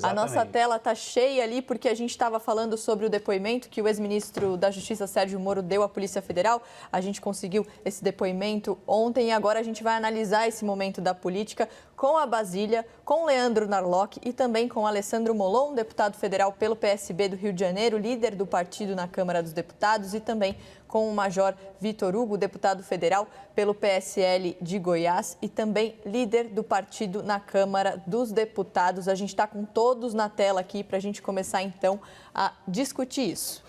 A nossa Exatamente. tela está cheia ali porque a gente estava falando sobre o depoimento que o ex-ministro da Justiça, Sérgio Moro, deu à Polícia Federal. A gente conseguiu esse depoimento ontem e agora a gente vai analisar esse momento da política com a Basília, com Leandro Narlock e também com Alessandro Molon, deputado federal pelo PSB do Rio de Janeiro, líder do partido na Câmara dos Deputados, e também com o Major Vitor Hugo, deputado federal pelo PSL de Goiás e também líder do partido na Câmara dos Deputados. A gente está com todos na tela aqui para a gente começar então a discutir isso.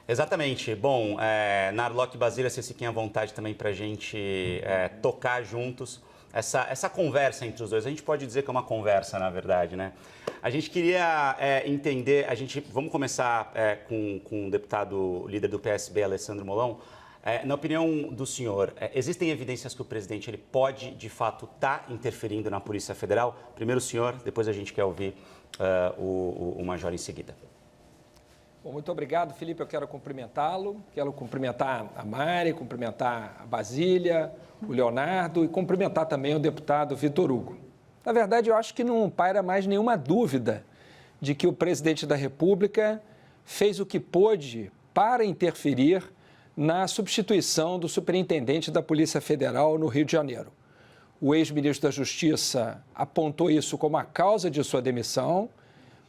Exatamente. Bom, Narlock e Basília, vocês fiquem à vontade também para a gente tocar juntos essa conversa entre os dois. A gente pode dizer que é uma conversa, na verdade, né? A gente queria entender, vamos começar com o deputado líder do PSB, Alessandro Molon. Na opinião do senhor, existem evidências que o presidente ele pode, de fato, estar interferindo na Polícia Federal? Primeiro o senhor, depois a gente quer ouvir o major em seguida. Bom, muito obrigado, Felipe. Eu quero cumprimentá-lo, quero cumprimentar a Mari, cumprimentar a Basília, o Leonardo e cumprimentar também o deputado Vitor Hugo. Na verdade, eu acho que não paira mais nenhuma dúvida de que o presidente da República fez o que pôde para interferir na substituição do superintendente da Polícia Federal no Rio de Janeiro. O ex-ministro da Justiça apontou isso como a causa de sua demissão,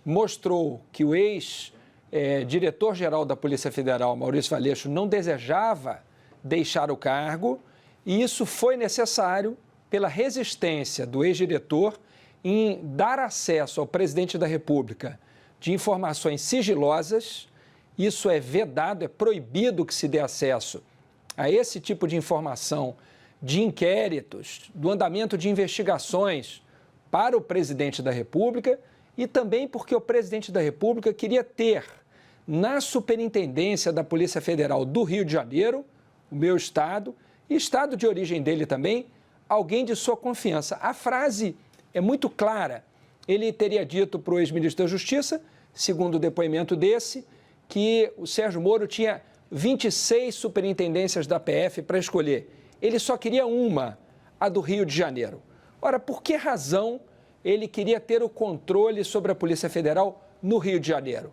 mostrou que o ex-diretor-geral da Polícia Federal, Maurício Valeixo, não desejava deixar o cargo, e isso foi necessário pela resistência do ex-diretor em dar acesso ao presidente da República de informações sigilosas. Isso é vedado, é proibido que se dê acesso a esse tipo de informação de inquéritos, do andamento de investigações para o presidente da República e também porque o presidente da República queria ter na Superintendência da Polícia Federal do Rio de Janeiro, o meu estado, e estado de origem dele também, alguém de sua confiança. A frase é muito clara. Ele teria dito para o ex-ministro da Justiça, segundo o depoimento desse, que o Sérgio Moro tinha 26 superintendências da PF para escolher. Ele só queria uma, a do Rio de Janeiro. Ora, por que razão ele queria ter o controle sobre a Polícia Federal no Rio de Janeiro?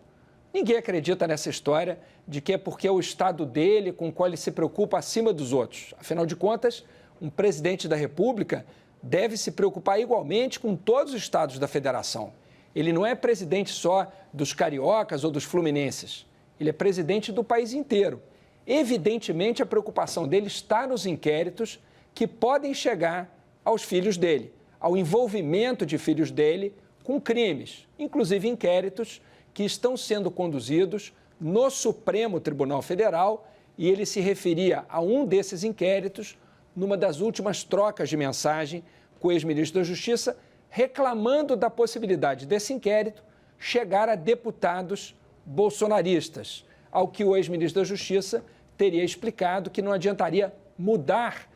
Ninguém acredita nessa história de que é porque é o estado dele com o qual ele se preocupa acima dos outros. Afinal de contas, um presidente da República deve se preocupar igualmente com todos os estados da federação. Ele não é presidente só dos cariocas ou dos fluminenses. Ele é presidente do país inteiro. Evidentemente, a preocupação dele está nos inquéritos que podem chegar aos filhos dele, ao envolvimento de filhos dele com crimes, inclusive inquéritos que estão sendo conduzidos no Supremo Tribunal Federal, e ele se referia a um desses inquéritos numa das últimas trocas de mensagem com o ex-ministro da Justiça, reclamando da possibilidade desse inquérito chegar a deputados bolsonaristas, ao que o ex-ministro da Justiça teria explicado que não adiantaria mudar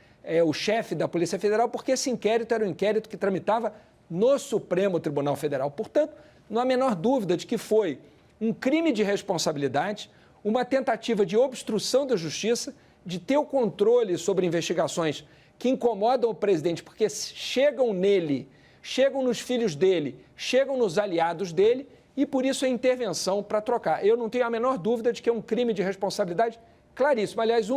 o chefe da Polícia Federal, porque esse inquérito era um inquérito que tramitava no Supremo Tribunal Federal. Portanto, não há a menor dúvida de que foi um crime de responsabilidade, uma tentativa de obstrução da justiça, de ter o controle sobre investigações que incomodam o presidente, porque chegam nele, chegam nos filhos dele, chegam nos aliados dele, e por isso a intervenção para trocar. Eu não tenho a menor dúvida de que é um crime de responsabilidade claríssimo. Aliás,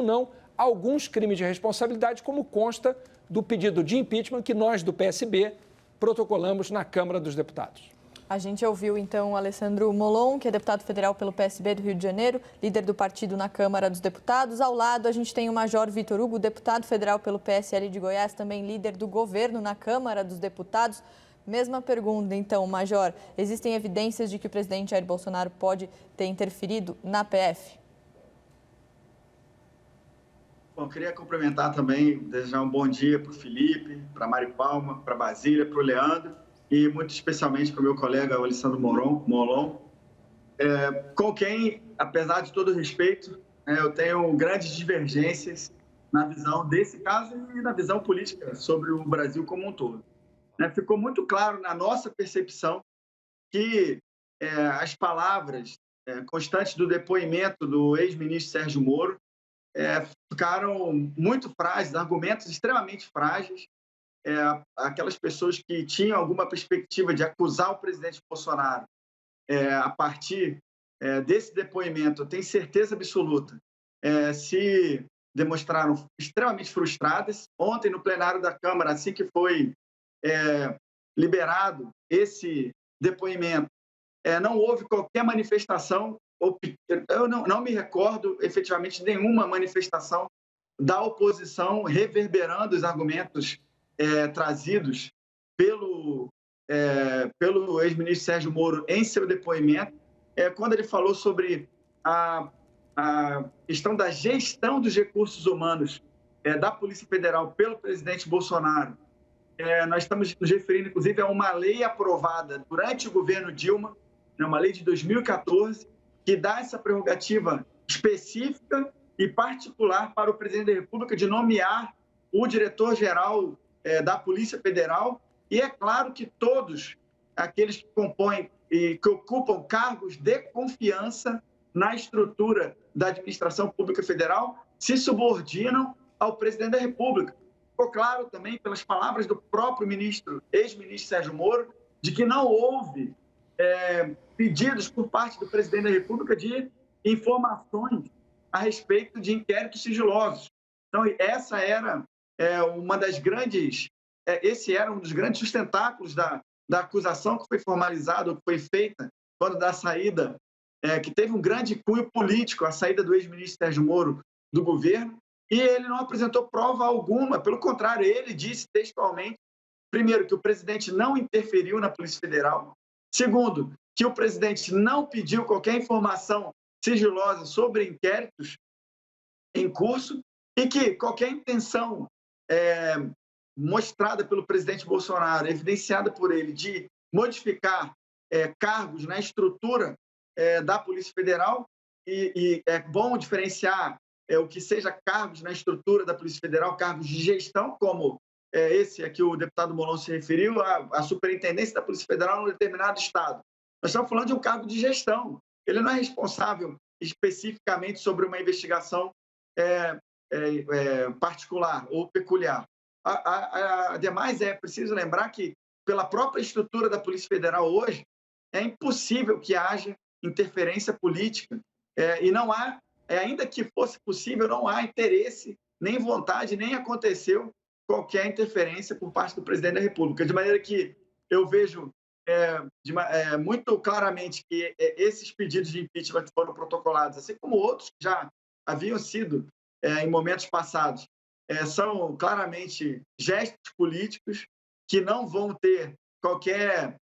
alguns crimes de responsabilidade, como consta do pedido de impeachment que nós do PSB protocolamos na Câmara dos Deputados. A gente ouviu, então, o Alessandro Molon, que é deputado federal pelo PSB do Rio de Janeiro, líder do partido na Câmara dos Deputados. Ao lado, a gente tem o Major Vitor Hugo, deputado federal pelo PSL de Goiás, também líder do governo na Câmara dos Deputados. Mesma pergunta, então, Major. Existem evidências de que o presidente Jair Bolsonaro pode ter interferido na PF? Bom, queria cumprimentar também, desejar um bom dia para o Felipe, para a Mari Palma, para a Basília, para o Leandro e muito especialmente para o meu colega, o Alessandro Molon, com quem, apesar de todo o respeito, eu tenho grandes divergências na visão desse caso e na visão política sobre o Brasil como um todo. Ficou muito claro na nossa percepção que as palavras constantes do depoimento do ex-ministro Sérgio Moro ficaram muito frágeis, argumentos extremamente frágeis. Aquelas pessoas que tinham alguma perspectiva de acusar o presidente Bolsonaro a partir desse depoimento, eu tenho certeza absoluta, se demonstraram extremamente frustradas. Ontem, no plenário da Câmara, assim que foi liberado esse depoimento, não houve qualquer manifestação, eu não me recordo efetivamente de nenhuma manifestação da oposição reverberando os argumentos trazidos pelo ex-ministro Sérgio Moro em seu depoimento, quando ele falou sobre a questão da gestão dos recursos humanos da Polícia Federal pelo presidente Bolsonaro. Nós estamos nos referindo, inclusive, a uma lei aprovada durante o governo Dilma, uma lei de 2014, que dá essa prerrogativa específica e particular para o presidente da República de nomear o diretor-geral da Polícia Federal. E é claro que todos aqueles que compõem e que ocupam cargos de confiança na estrutura da administração pública federal se subordinam ao presidente da República. Ficou claro também pelas palavras do próprio ex-ministro Sérgio Moro, de que não houve pedidos por parte do presidente da República de informações a respeito de inquéritos sigilosos. Então, essa era uma das grandes, esse era um dos grandes sustentáculos da acusação que foi formalizada, que foi feita quando da saída, que teve um grande cunho político, a saída do ex-ministro Sérgio Moro do governo, e ele não apresentou prova alguma, pelo contrário, ele disse textualmente, primeiro, que o presidente não interferiu na Polícia Federal, segundo, que o presidente não pediu qualquer informação sigilosa sobre inquéritos em curso e que qualquer intenção mostrada pelo presidente Bolsonaro, evidenciada por ele, de modificar cargos na estrutura da Polícia Federal, e é bom diferenciar o que seja cargos na estrutura da Polícia Federal, cargos de gestão, como esse a que o deputado Molon se referiu, a superintendência da Polícia Federal num determinado estado. Nós estamos falando de um cargo de gestão. Ele não é responsável especificamente sobre uma investigação particular ou peculiar. Ademais, é preciso lembrar que, pela própria estrutura da Polícia Federal hoje, é impossível que haja interferência política e não há, ainda que fosse possível, não há interesse, nem vontade, nem aconteceu qualquer interferência por parte do presidente da República. De maneira que eu vejo muito claramente que esses pedidos de impeachment foram protocolados, assim como outros que já haviam sido em momentos passados, são claramente gestos políticos que não vão ter qualquer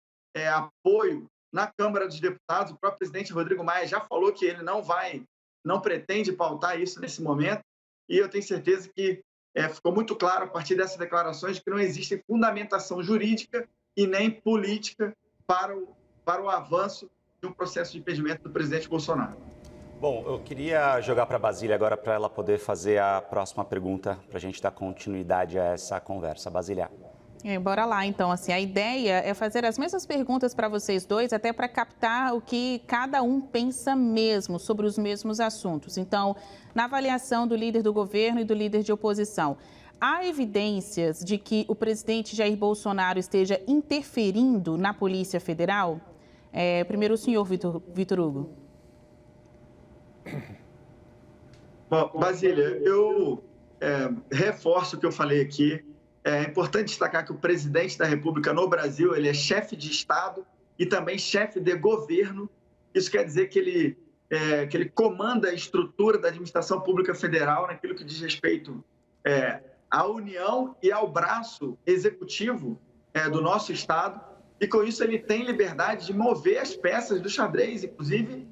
apoio na Câmara dos Deputados. O próprio presidente Rodrigo Maia já falou que ele não pretende pautar isso nesse momento, e eu tenho certeza que ficou muito claro a partir dessas declarações que não existe fundamentação jurídica e nem política para o avanço de um processo de impedimento do presidente Bolsonaro. Bom, eu queria jogar para a Basília agora para ela poder fazer a próxima pergunta, para a gente dar continuidade a essa conversa. Basília. Bora lá, então. Assim, a ideia é fazer as mesmas perguntas para vocês dois, até para captar o que cada um pensa mesmo sobre os mesmos assuntos. Então, na avaliação do líder do governo e do líder de oposição, há evidências de que o presidente Jair Bolsonaro esteja interferindo na Polícia Federal? Primeiro o senhor, Vitor Hugo. Bom, Basília, eu reforço o que eu falei aqui. É importante destacar que o presidente da República no Brasil, ele é chefe de Estado e também chefe de governo. Isso quer dizer que ele comanda a estrutura da administração pública federal naquilo que diz respeito à União e ao braço executivo do nosso Estado. E com isso ele tem liberdade de mover as peças do xadrez, inclusive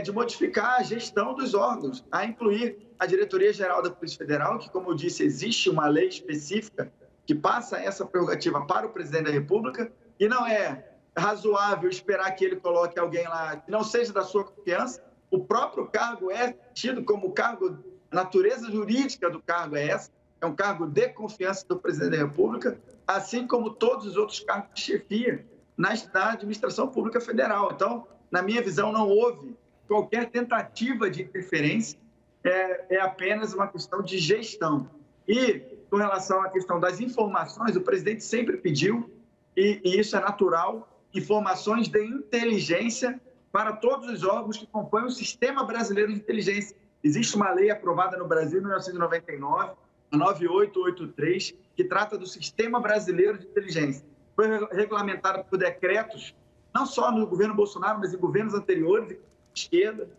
de modificar a gestão dos órgãos, a incluir a Diretoria-Geral da Polícia Federal, que, como eu disse, existe uma lei específica que passa essa prerrogativa para o presidente da República, e não é razoável esperar que ele coloque alguém lá que não seja da sua confiança. O próprio cargo é tido como cargo, a natureza jurídica do cargo é essa, é um cargo de confiança do presidente da República, assim como todos os outros cargos de chefia na administração pública federal. Então, na minha visão, não houve qualquer tentativa de interferência, é apenas uma questão de gestão. E, com relação à questão das informações, o presidente sempre pediu, e isso é natural, informações de inteligência para todos os órgãos que compõem o Sistema Brasileiro de Inteligência. Existe uma lei aprovada no Brasil em 1999, a 9883, que trata do Sistema Brasileiro de Inteligência. Foi regulamentada por decretos, não só no governo Bolsonaro, mas em governos anteriores, de esquerda,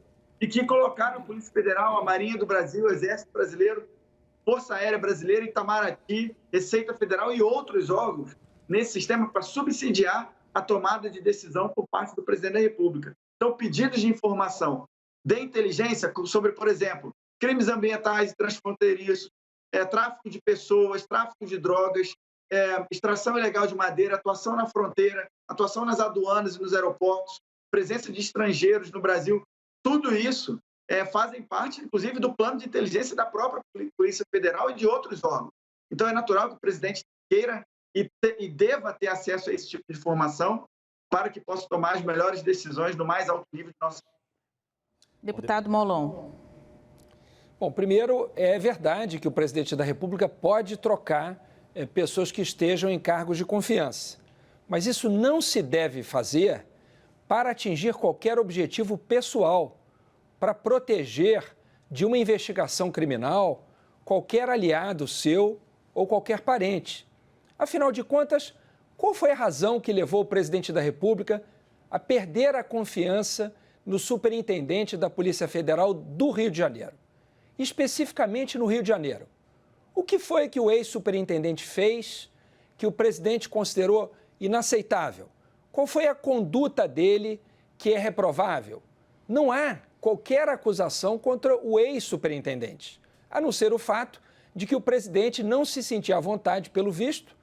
e que colocaram a Polícia Federal, a Marinha do Brasil, o Exército Brasileiro, Força Aérea Brasileira, Itamaraty, Receita Federal e outros órgãos nesse sistema para subsidiar a tomada de decisão por parte do presidente da República. Então, pedidos de informação de inteligência sobre, por exemplo, crimes ambientais e transfronteiriços, tráfico de pessoas, tráfico de drogas, extração ilegal de madeira, atuação na fronteira, atuação nas aduanas e nos aeroportos, presença de estrangeiros no Brasil, tudo isso fazem parte, inclusive, do plano de inteligência da própria Polícia Federal e de outros órgãos. Então, é natural que o presidente queira e deva ter acesso a esse tipo de informação para que possa tomar as melhores decisões no mais alto nível de nossa. Deputado Molon. Bom, primeiro, é verdade que o presidente da República pode trocar pessoas que estejam em cargos de confiança. Mas isso não se deve fazer para atingir qualquer objetivo pessoal, para proteger de uma investigação criminal qualquer aliado seu ou qualquer parente. Afinal de contas, qual foi a razão que levou o presidente da República a perder a confiança no superintendente da Polícia Federal do Rio de Janeiro? Especificamente no Rio de Janeiro. O que foi que o ex-superintendente fez que o presidente considerou inaceitável? Qual foi a conduta dele que é reprovável? Não há qualquer acusação contra o ex-superintendente, a não ser o fato de que o presidente não se sentia à vontade, pelo visto,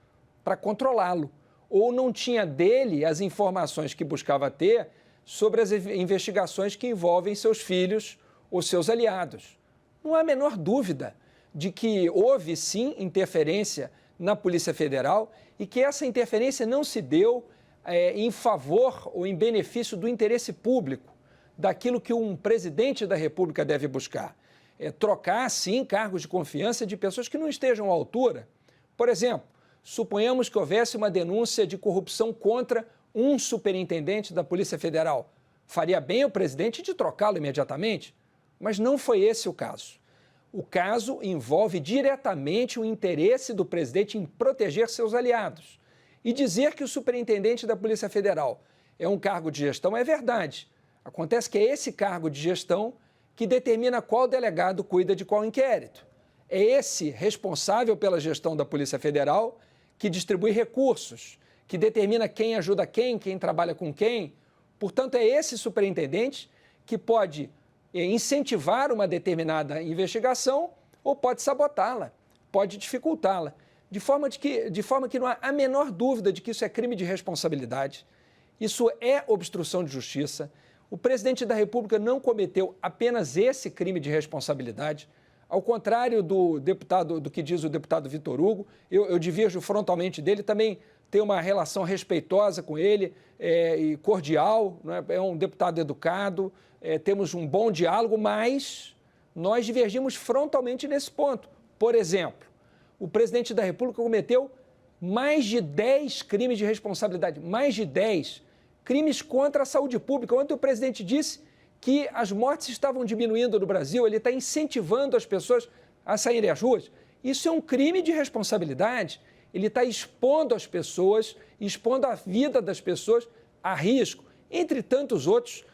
para controlá-lo, ou não tinha dele as informações que buscava ter sobre as investigações que envolvem seus filhos ou seus aliados. Não há a menor dúvida de que houve, sim, interferência na Polícia Federal e que essa interferência não se deu em favor ou em benefício do interesse público, daquilo que um presidente da República deve buscar. Trocar, sim, cargos de confiança de pessoas que não estejam à altura. Por exemplo, suponhamos que houvesse uma denúncia de corrupção contra um superintendente da Polícia Federal. Faria bem o presidente de trocá-lo imediatamente? Mas não foi esse o caso. O caso envolve diretamente o interesse do presidente em proteger seus aliados. E dizer que o superintendente da Polícia Federal é um cargo de gestão é verdade. Acontece que é esse cargo de gestão que determina qual delegado cuida de qual inquérito. É esse responsável pela gestão da Polícia Federal que distribui recursos, que determina quem ajuda quem trabalha com quem. Portanto, é esse superintendente que pode incentivar uma determinada investigação ou pode sabotá-la, pode dificultá-la, de forma que não há a menor dúvida de que isso é crime de responsabilidade, isso é obstrução de justiça. O presidente da República não cometeu apenas esse crime de responsabilidade. Ao contrário do que diz o deputado Vitor Hugo, eu divirjo frontalmente dele, também tenho uma relação respeitosa com ele e cordial, não é um deputado educado, temos um bom diálogo, mas nós divergimos frontalmente nesse ponto. Por exemplo, o presidente da República cometeu mais de 10 crimes de responsabilidade, mais de 10 crimes contra a saúde pública. Ontem o presidente disse que as mortes estavam diminuindo no Brasil, ele está incentivando as pessoas a saírem às ruas. Isso é um crime de responsabilidade. Ele está expondo as pessoas, expondo a vida das pessoas a risco, entre tantos outros,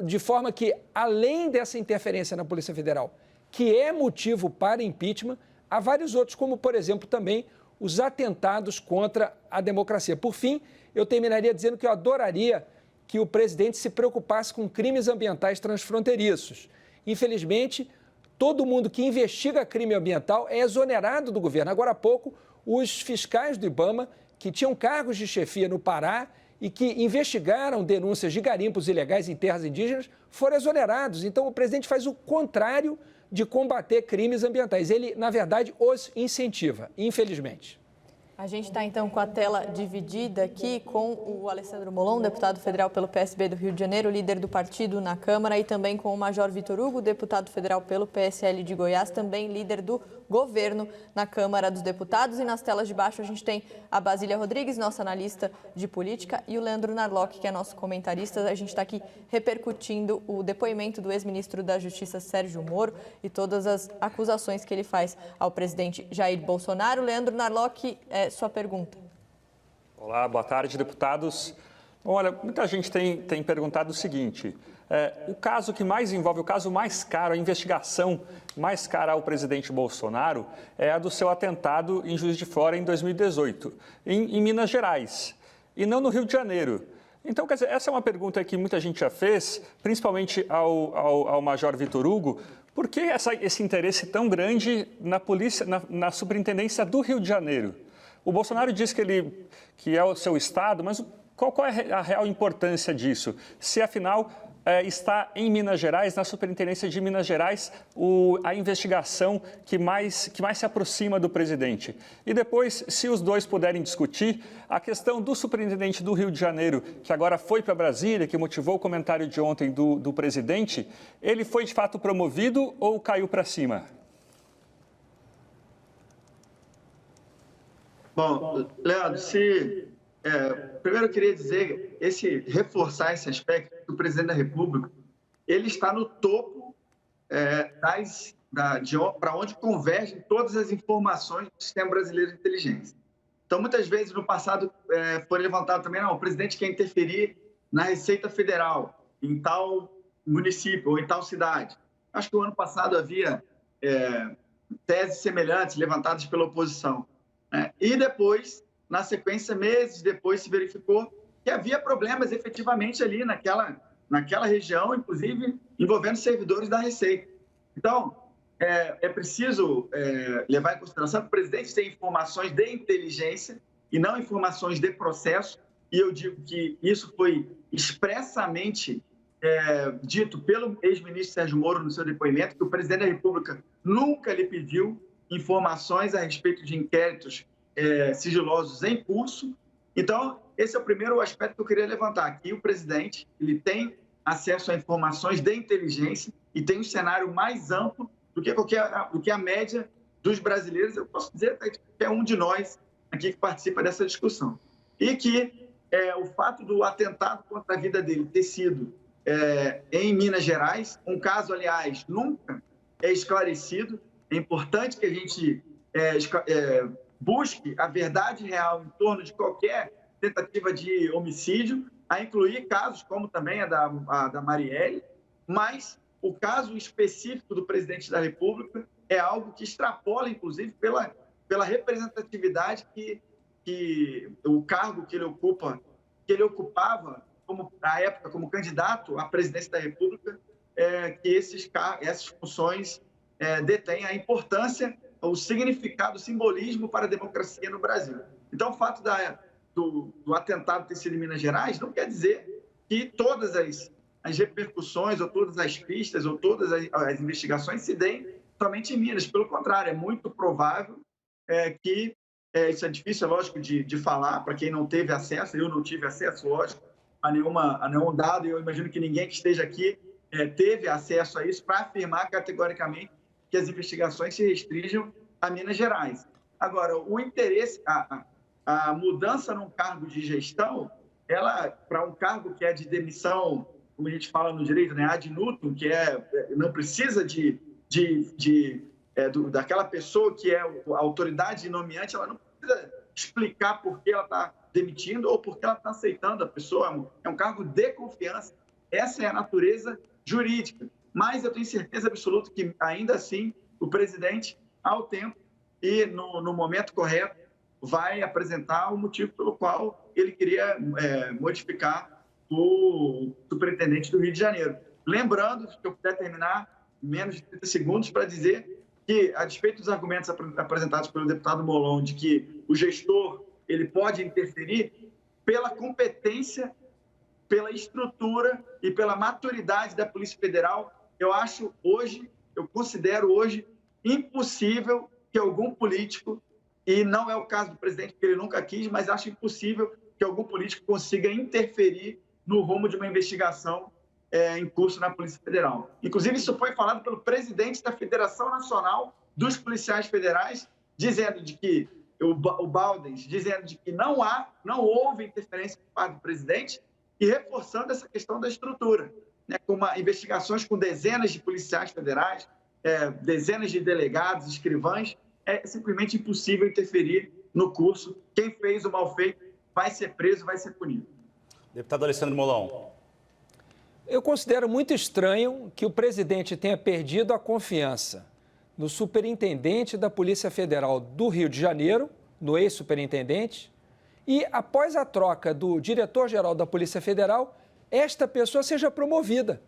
de forma que, além dessa interferência na Polícia Federal, que é motivo para impeachment, há vários outros, como, por exemplo, também os atentados contra a democracia. Por fim, eu terminaria dizendo que eu adoraria que o presidente se preocupasse com crimes ambientais transfronteiriços. Infelizmente, todo mundo que investiga crime ambiental é exonerado do governo. Agora há pouco, os fiscais do IBAMA, que tinham cargos de chefia no Pará e que investigaram denúncias de garimpos ilegais em terras indígenas, foram exonerados. Então, o presidente faz o contrário de combater crimes ambientais. Ele, na verdade, os incentiva, infelizmente. A gente está, então, com a tela dividida aqui com o Alessandro Molon, deputado federal pelo PSB do Rio de Janeiro, líder do partido na Câmara, e também com o Major Vitor Hugo, deputado federal pelo PSL de Goiás, também líder do governo na Câmara dos Deputados. E nas telas de baixo a gente tem a Basília Rodrigues, nossa analista de política, e o Leandro Narlock, que é nosso comentarista. A gente está aqui repercutindo o depoimento do ex-ministro da Justiça, Sérgio Moro, e todas as acusações que ele faz ao presidente Jair Bolsonaro. Leandro Narlock, sua pergunta. Olá, boa tarde, deputados. Olha, muita gente tem perguntado o seguinte: o caso que mais envolve, o caso mais caro, a investigação mais cara ao presidente Bolsonaro é a do seu atentado em Juiz de Fora em 2018, em Minas Gerais, e não no Rio de Janeiro. Então, quer dizer, essa é uma pergunta que muita gente já fez, principalmente ao Major Vitor Hugo. Por que esse interesse tão grande na polícia, na Superintendência do Rio de Janeiro? O Bolsonaro diz que é o seu estado, mas qual é a real importância disso? Se, afinal, está em Minas Gerais, na Superintendência de Minas Gerais, a investigação que mais se aproxima do presidente. E depois, se os dois puderem discutir, a questão do superintendente do Rio de Janeiro, que agora foi para Brasília, que motivou o comentário de ontem do presidente, ele foi de fato promovido ou caiu para cima? Bom, Leandro, primeiro eu queria dizer, reforçar esse aspecto, que o presidente da República, ele está no topo para onde convergem todas as informações do Sistema Brasileiro de Inteligência. Então, muitas vezes, no passado, foi levantado também, o presidente quer interferir na Receita Federal, em tal município ou em tal cidade. Acho que o ano passado havia teses semelhantes levantadas pela oposição. E depois, na sequência, meses depois, se verificou que havia problemas efetivamente ali naquela região, inclusive envolvendo servidores da Receita. Então, é preciso levar em consideração que o presidente tem informações de inteligência e não informações de processo, e eu digo que isso foi expressamente dito pelo ex-ministro Sérgio Moro no seu depoimento, que o presidente da República nunca lhe pediu informações a respeito de inquéritos sigilosos em curso. Então, esse é o primeiro aspecto que eu queria levantar. Aqui, o presidente ele tem acesso a informações de inteligência e tem um cenário mais amplo do que a média dos brasileiros. Eu posso dizer que é um de nós aqui que participa dessa discussão. E que o fato do atentado contra a vida dele ter sido em Minas Gerais, um caso, aliás, nunca é esclarecido. É importante que a gente busque a verdade real em torno de qualquer tentativa de homicídio, a incluir casos como também a da Marielle, mas o caso específico do presidente da República é algo que extrapola, inclusive, pela representatividade que o cargo que ele ocupava na época como candidato à presidência da República, que essas funções detém a importância, o significado, o simbolismo para a democracia no Brasil. Então, o fato do atentado ter sido em Minas Gerais não quer dizer que todas as repercussões, ou todas as pistas, ou todas as investigações se deem somente em Minas. Pelo contrário, é muito provável que, isso é difícil, é lógico, de falar, para quem não teve acesso, eu não tive acesso, lógico, a nenhum dado, e eu imagino que ninguém que esteja aqui teve acesso a isso para afirmar categoricamente que as investigações se restringam a Minas Gerais. Agora, o interesse, a mudança num cargo de gestão, ela, para um cargo que é de demissão, como a gente fala no direito, ad nutum, que não precisa daquela pessoa que é a autoridade nomeante, ela não precisa explicar por que ela está demitindo ou por que ela está aceitando a pessoa. É um cargo de confiança. Essa é a natureza jurídica. Mas eu tenho certeza absoluta que, ainda assim, o presidente, ao tempo e no momento correto, vai apresentar o motivo pelo qual ele queria modificar o superintendente do Rio de Janeiro. Lembrando, se eu puder terminar em menos de 30 segundos, para dizer que, a despeito dos argumentos apresentados pelo deputado Molon, de que o gestor ele pode interferir, pela competência, pela estrutura e pela maturidade da Polícia Federal, eu considero hoje impossível que algum político e não é o caso do presidente, porque ele nunca quis, mas acho impossível que algum político consiga interferir no rumo de uma investigação em curso na Polícia Federal. Inclusive, isso foi falado pelo presidente da Federação Nacional dos Policiais Federais, dizendo de que o Baldens, dizendo de que não houve interferência por parte do presidente e reforçando essa questão da estrutura, né, com investigações com dezenas de policiais federais, dezenas de delegados, escrivães. É simplesmente impossível interferir no curso. Quem fez o mal feito vai ser preso, vai ser punido. Deputado Alessandro Molon. Eu considero muito estranho que o presidente tenha perdido a confiança no superintendente da Polícia Federal do Rio de Janeiro, no ex-superintendente, e após a troca do diretor-geral da Polícia Federal, esta pessoa seja promovida.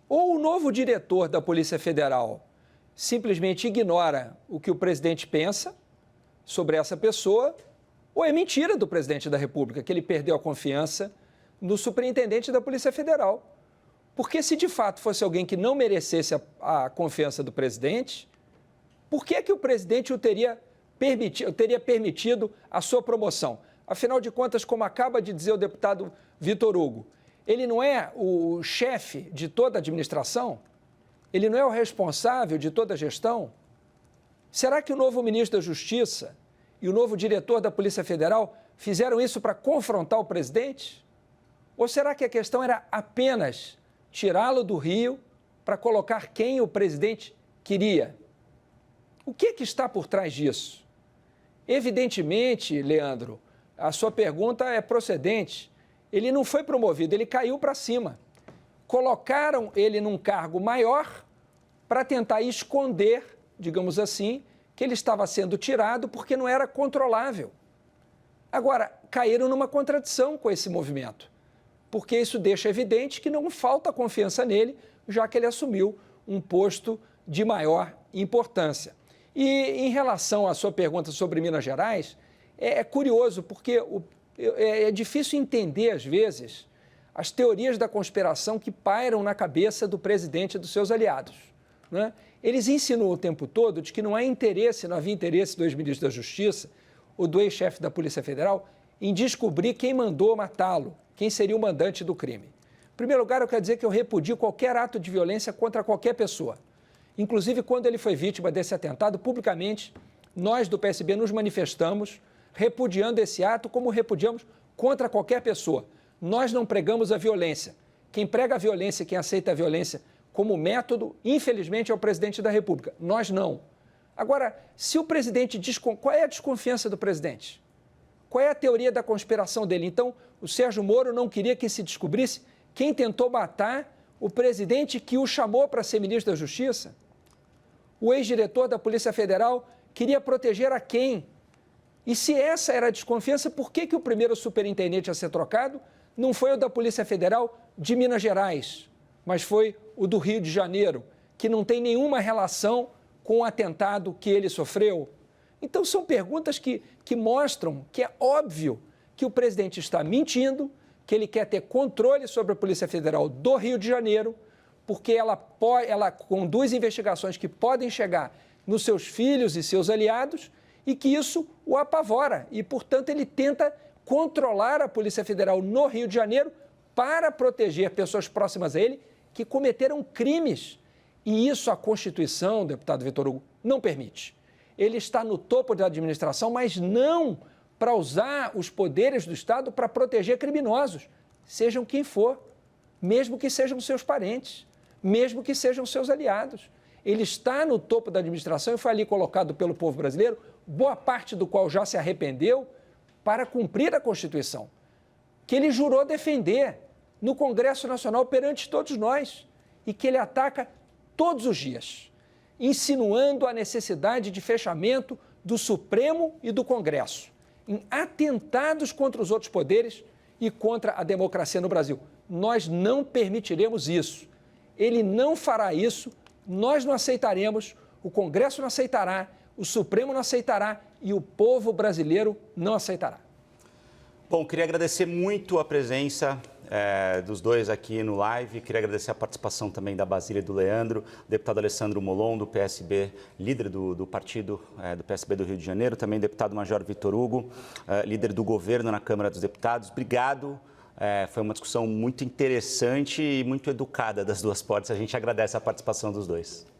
Ou o novo diretor da Polícia Federal simplesmente ignora o que o presidente pensa sobre essa pessoa, ou é mentira do presidente da República que ele perdeu a confiança no superintendente da Polícia Federal. Porque se de fato fosse alguém que não merecesse a confiança do presidente, por que o presidente teria permitido a sua promoção? Afinal de contas, como acaba de dizer o deputado Vitor Hugo, ele não é o chefe de toda a administração? Ele não é o responsável de toda a gestão? Será que o novo ministro da Justiça e o novo diretor da Polícia Federal fizeram isso para confrontar o presidente? Ou será que a questão era apenas tirá-lo do Rio para colocar quem o presidente queria? O que está por trás disso? Evidentemente, Leandro, a sua pergunta é procedente. Ele não foi promovido, ele caiu para cima. Colocaram ele num cargo maior para tentar esconder, digamos assim, que ele estava sendo tirado porque não era controlável. Agora, caíram numa contradição com esse movimento, porque isso deixa evidente que não falta confiança nele, já que ele assumiu um posto de maior importância. E em relação à sua pergunta sobre Minas Gerais, é curioso, porque é difícil entender, às vezes, as teorias da conspiração que pairam na cabeça do presidente e dos seus aliados, né? Eles insinuam o tempo todo de que não havia interesse do ex-ministro da Justiça ou do ex-chefe da Polícia Federal em descobrir quem mandou matá-lo, quem seria o mandante do crime. Em primeiro lugar, eu quero dizer que eu repudio qualquer ato de violência contra qualquer pessoa. Inclusive, quando ele foi vítima desse atentado, publicamente, nós do PSB nos manifestamos repudiando esse ato como repudiamos contra qualquer pessoa. Nós não pregamos a violência. Quem prega a violência, quem aceita a violência como método, infelizmente, é o presidente da República. Nós não. Agora, se o presidente... Qual é a desconfiança do presidente? Qual é a teoria da conspiração dele? Então, o Sérgio Moro não queria que se descobrisse quem tentou matar o presidente que o chamou para ser ministro da Justiça? O ex-diretor da Polícia Federal queria proteger a quem? E se essa era a desconfiança, por que o primeiro superintendente a ser trocado não foi o da Polícia Federal de Minas Gerais, mas foi o do Rio de Janeiro, que não tem nenhuma relação com o atentado que ele sofreu? Então, são perguntas que mostram que é óbvio que o presidente está mentindo, que ele quer ter controle sobre a Polícia Federal do Rio de Janeiro, porque ela conduz investigações que podem chegar nos seus filhos e seus aliados e que isso o apavora. E, portanto, ele tenta controlar a Polícia Federal no Rio de Janeiro para proteger pessoas próximas a ele que cometeram crimes. E isso a Constituição, deputado Vitor Hugo, não permite. Ele está no topo da administração, mas não para usar os poderes do Estado para proteger criminosos, sejam quem for, mesmo que sejam seus parentes, mesmo que sejam seus aliados. Ele está no topo da administração e foi ali colocado pelo povo brasileiro, boa parte do qual já se arrependeu, para cumprir a Constituição, que ele jurou defender no Congresso Nacional perante todos nós e que ele ataca todos os dias, insinuando a necessidade de fechamento do Supremo e do Congresso, em atentados contra os outros poderes e contra a democracia no Brasil. Nós não permitiremos isso. Ele não fará isso, nós não aceitaremos, o Congresso não aceitará, o Supremo não aceitará e o povo brasileiro não aceitará. Bom, queria agradecer muito a presença dos dois aqui no live. Queria agradecer a participação também da Basília e do Leandro, deputado Alessandro Molon, do PSB, líder do partido do PSB do Rio de Janeiro, também deputado Major Vitor Hugo, líder do governo na Câmara dos Deputados. Obrigado. Foi uma discussão muito interessante e muito educada das duas partes. A gente agradece a participação dos dois.